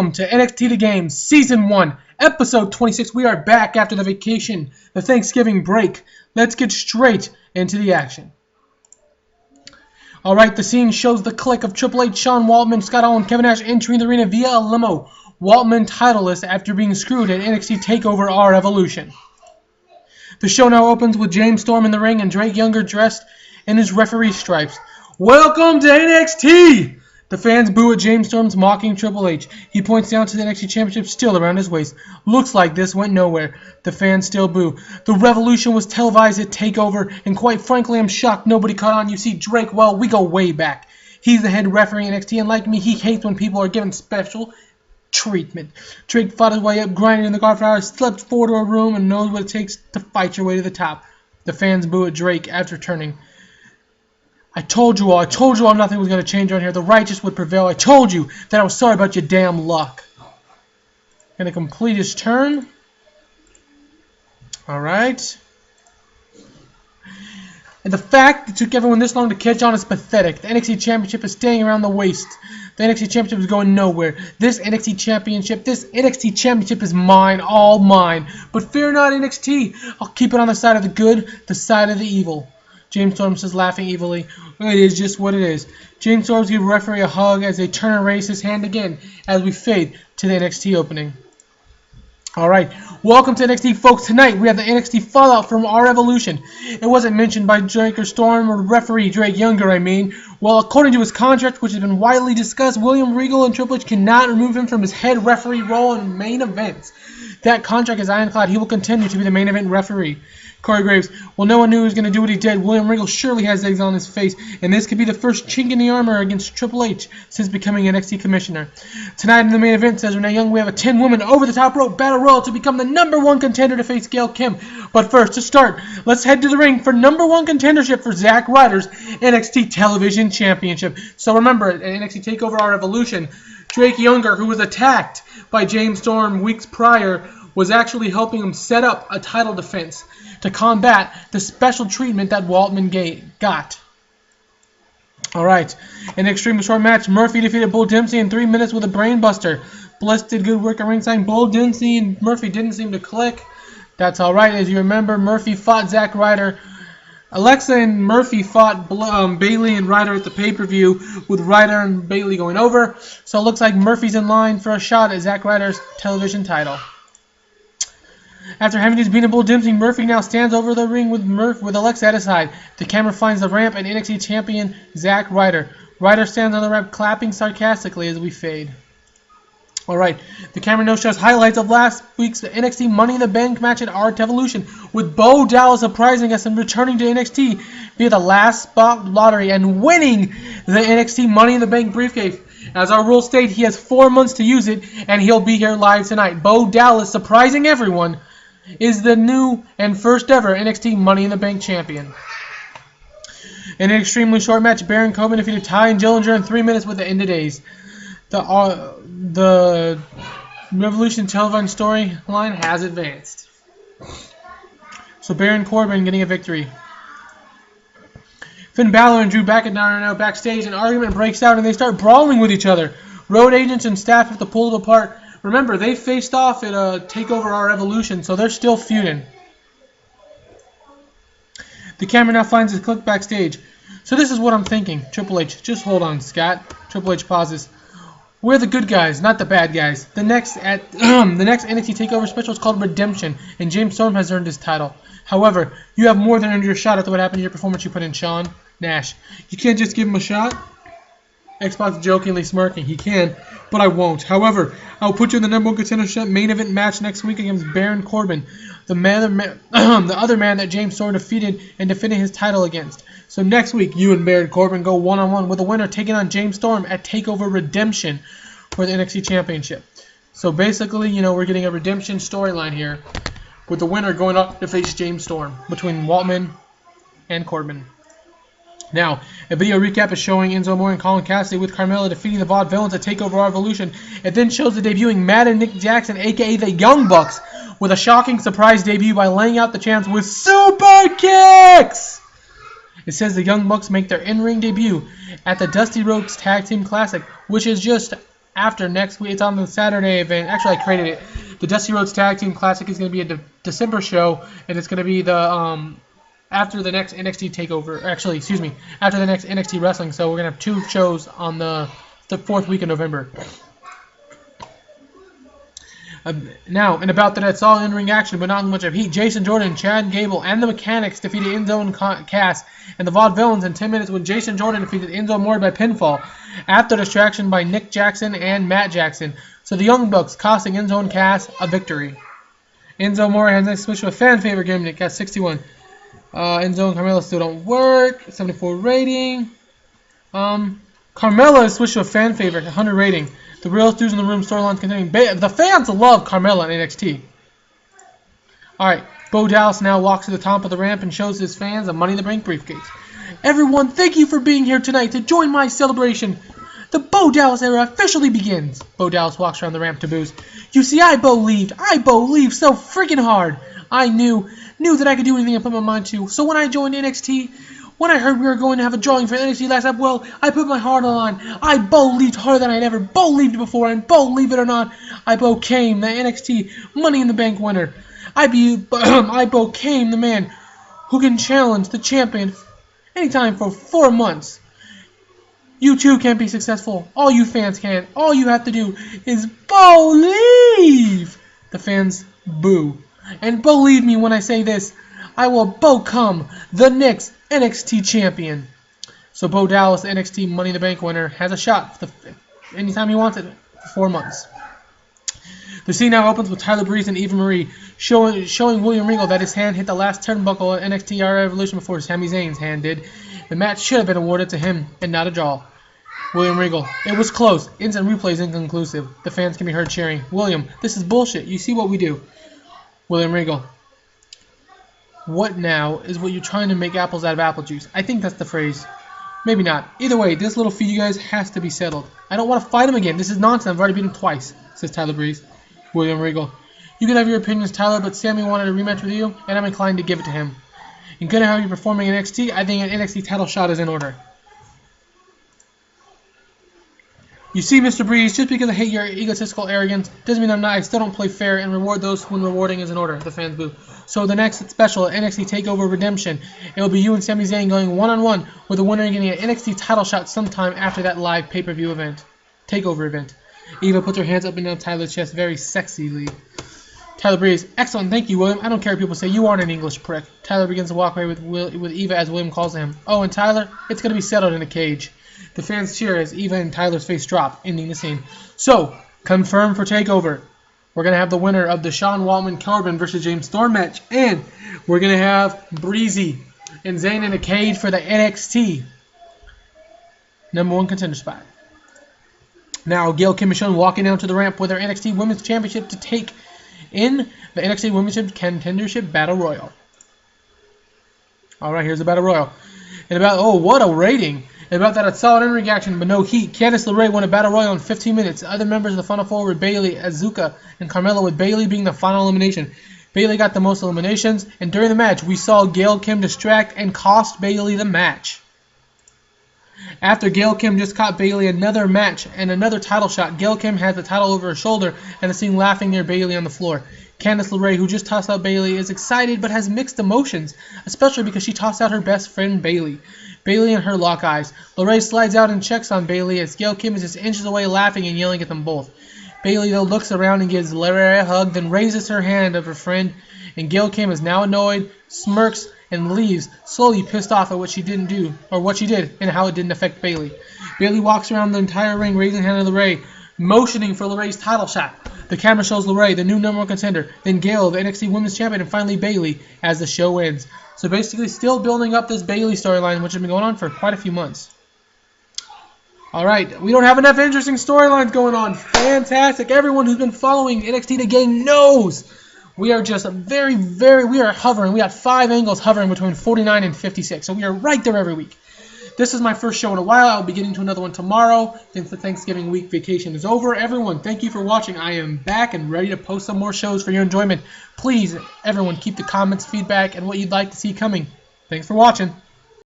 welcome to NXT The Game, Season 1, Episode 26. We are back after the vacation, the Thanksgiving break. Let's get straight into the action. Alright, the scene shows the Kliq of Triple H, Sean Waltman, Scott Hall, and Kevin Nash entering the arena via a limo. Waltman titleless after being screwed at NXT TakeOver R Evolution. The show now opens with James Storm in the ring and Drake Younger dressed in his referee stripes. Welcome to NXT! The fans boo at James Storm's mocking Triple H. He points down to the NXT Championship still around his waist. Looks like this went nowhere. The fans still boo. The Revolution was televised at TakeOver, and quite frankly, I'm shocked nobody caught on. You see, Drake, well, we go way back. He's the head referee in NXT, and like me, he hates when people are given special treatment. Drake fought his way up, grinding in the guard for hours, slipped forward to a room, and knows what it takes to fight your way to the top. The fans boo at Drake after turning. I told you all nothing was going to change around here. The righteous would prevail. I told you that I was sorry about your damn luck. Gonna complete his turn. Alright. And the fact it took everyone this long to catch on is pathetic. The NXT Championship is staying around the waist. The NXT Championship is going nowhere. This NXT Championship is mine, all mine. But fear not, NXT. I'll keep it on the side of the good, the side of the evil. James Storm says, laughing evilly, it is just what it is. James Storm gives referee a hug as they turn and raise his hand again as we fade to the NXT opening. Alright, welcome to NXT, folks. Tonight we have the NXT Fallout from our Evolution. It wasn't mentioned by Drake or Storm or referee Drake Younger, I mean. Well, according to his contract, which has been widely discussed, William Regal and Triple H cannot remove him from his head referee role in main events. That contract is ironclad. He will continue to be the main event referee. Corey Graves, well, no one knew he was going to do what he did. William Regal surely has eggs on his face, and this could be the first chink in the armor against Triple H since becoming NXT commissioner. Tonight in the main event, says Renee Young, we have a 10-woman over-the-top rope battle royal to become the #1 contender to face Gail Kim. But first, to start, let's head to the ring for #1 contendership for Zack Ryder's NXT Television Championship. So remember, at NXT TakeOver R Evolution, Drake Younger, who was attacked by James Storm weeks prior, was actually helping him set up a title defense to combat the special treatment that Waltman got. Alright, in an extremely short match, Murphy defeated Bull Dempsey in 3 minutes with a brainbuster. Bliss did good work at ringside. Bull Dempsey and Murphy didn't seem to click. That's alright. As you remember, Murphy fought Zack Ryder. Alexa and Murphy fought Bayley and Ryder at the pay-per-view, with Ryder and Bayley going over. So it looks like Murphy's in line for a shot at Zack Ryder's television title. After having just beaten Bull Dempsey, Murphy now stands over the ring with Alexa at his side. The camera finds the ramp and NXT champion Zack Ryder. Ryder stands on the ramp clapping sarcastically as we fade. Alright, the camera now shows highlights of last week's NXT Money in the Bank match at Art Evolution, with Bo Dallas surprising us and returning to NXT via the last spot lottery and winning the NXT Money in the Bank briefcase. As our rules state, he has 4 months to use it, and he'll be here live tonight. Bo Dallas, surprising everyone, is the new and first ever NXT Money in the Bank champion. In an extremely short match, Baron Corbin defeated Ty and Dillinger in 3 minutes with the end of days. The Revolution television storyline has advanced. So Baron Corbin getting a victory. Finn Balor and Drew McIntyre are now backstage. An argument breaks out and they start brawling with each other. Road agents and staff have to pull it apart. Remember, they faced off at a TakeOver R Evolution, so they're still feuding. The camera now finds his Kliq backstage. So this is what I'm thinking. Triple H, just hold on, Scott. Triple H pauses. We're the good guys, not the bad guys. The next NXT TakeOver special is called Redemption, and James Storm has earned his title. However, you have more than earned your shot after what happened to your performance you put in, Sean Nash. You can't just give him a shot? Xbox jokingly smirking. He can, but I won't. However, I'll put you in the #1 contendership main event match next week against Baron Corbin, the other man that James Storm defeated and defending his title against. So next week, you and Baron Corbin go one-on-one with the winner taking on James Storm at TakeOver Redemption for the NXT Championship. So basically, you know, we're getting a redemption storyline here with the winner going up to face James Storm between Waltman and Corbin. Now, a video recap is showing Enzo Amore and Colin Cassidy with Carmella defeating the Vaudevillains at TakeOver R Evolution. It then shows the debuting Matt and Nick Jackson, a.k.a. the Young Bucks, with a shocking surprise debut by laying out the champs with super kicks! It says the Young Bucks make their in-ring debut at the Dusty Rhodes Tag Team Classic, which is just after next week. It's on the Saturday event. Actually, I created it. The Dusty Rhodes Tag Team Classic is going to be a December show, and it's going to be the after the next NXT TakeOver. Actually, excuse me, after the next NXT Wrestling. So we're going to have 2 shows on the 4th week of November. Now, and about that, it's all in-ring action, but not much of heat. Jason Jordan, Chad Gable, and the Mechanics defeated Enzo and Cass and the Vaudevillains in 10 minutes when Jason Jordan defeated Enzo Amore by pinfall after distraction by Nick Jackson and Matt Jackson. So the Young Bucks costing Enzo and Cass a victory. Enzo Amore has next switch to a fan favorite gimmick at 61. Enzo and Carmella still don't work. 74 rating. Carmella is switched to a fan favorite, 100 rating. The real dudes in the room storylines continuing. The fans love Carmella in NXT. Alright, Bo Dallas now walks to the top of the ramp and shows his fans a Money in the Bank briefcase. Everyone, thank you for being here tonight to join my celebration. The Bo Dallas era officially begins. Bo Dallas walks around the ramp to boos. You see, I believed so freaking hard. I knew that I could do anything I put my mind to. So when I joined NXT, when I heard we were going to have a drawing for NXT last up, well, I put my heart on. I believed harder than I'd ever believed before, and believe it or not, I became the NXT Money in the Bank winner. I became the man who can challenge the champion anytime for 4 months. You too can be successful. All you fans can. All you have to do is believe. The fans boo. And believe me when I say this, I will become the next NXT champion. So Bo Dallas, the NXT Money in the Bank winner, has a shot anytime he wants it for 4 months. The scene now opens with Tyler Breeze and Eva Marie showing William Regal that his hand hit the last turnbuckle at NXT Revolution before Sami Zayn's hand did. The match should have been awarded to him and not a draw. William Regal. It was close. Instant replay is inconclusive. The fans can be heard cheering. William, this is bullshit. You see what we do. William Regal. What now is what you're trying to make apples out of apple juice. I think that's the phrase. Maybe not. Either way, this little feud, you guys, has to be settled. I don't want to fight him again. This is nonsense. I've already beat him twice, says Tyler Breeze. William Regal. You can have your opinions, Tyler, but Sammy wanted a rematch with you, and I'm inclined to give it to him. And good to have you performing in NXT. I think an NXT title shot is in order. You see, Mr. Breeze, just because I hate your egotistical arrogance doesn't mean I still don't play fair and reward those when rewarding is in order. The fans boo. So the next special, NXT TakeOver Redemption, it will be you and Sami Zayn going one-on-one with the winner getting an NXT title shot sometime after that live pay-per-view event. TakeOver event. Eva puts her hands up and down Tyler's chest very sexily. Tyler Breeze, excellent, thank you, William. I don't care what people say, you aren't an English prick. Tyler begins to walk away with Eva as William calls him. Oh, and Tyler, it's going to be settled in a cage. The fans cheer as Eva and Tyler's face drop, ending the scene. So, confirmed for TakeOver. We're going to have the winner of the Sean Waltman Corbin versus James Storm match. And we're going to have Breezy and Zayn in a cage for the NXT #1 contender spot. Now, Gail Kim is shown walking down to the ramp with her NXT Women's Championship to take in the NXT Women's Contendership Battle Royal. Alright, here's the Battle Royal. And about, oh, what a rating. And about that, a solid in-ring action, but no heat. Candice LeRae won a Battle Royal in 15 minutes. Other members of the Final Four were Bayley, Azuka, and Carmella, with Bayley being the final elimination. Bayley got the most eliminations, and during the match, we saw Gail Kim distract and cost Bayley the match. After Gail Kim just caught Bayley another match and another title shot, Gail Kim has the title over her shoulder and is seen laughing near Bayley on the floor. Candice LeRae, who just tossed out Bayley, is excited but has mixed emotions, especially because she tossed out her best friend Bayley. Bayley and her lock eyes. LeRae slides out and checks on Bayley as Gail Kim is just inches away laughing and yelling at them both. Bayley, though, looks around and gives LeRae a hug, then raises her hand of her friend, and Gail Kim is now annoyed, smirks, and leaves, slowly pissed off at what she didn't do, or what she did, and how it didn't affect Bayley. Bayley walks around the entire ring, raising her hand to LeRae, motioning for LeRae's title shot. The camera shows LeRae, the new #1 contender, then Gail, the NXT Women's Champion, and finally Bayley, as the show ends. So basically still building up this Bayley storyline, which has been going on for quite a few months. Alright, we don't have enough interesting storylines going on. Fantastic. Everyone who's been following NXT the game knows we are just we are hovering. We got 5 angles hovering between 49 and 56. So we are right there every week. This is my first show in a while. I'll be getting to another one tomorrow since the Thanksgiving week vacation is over. Everyone, thank you for watching. I am back and ready to post some more shows for your enjoyment. Please, everyone, keep the comments, feedback, and what you'd like to see coming. Thanks for watching.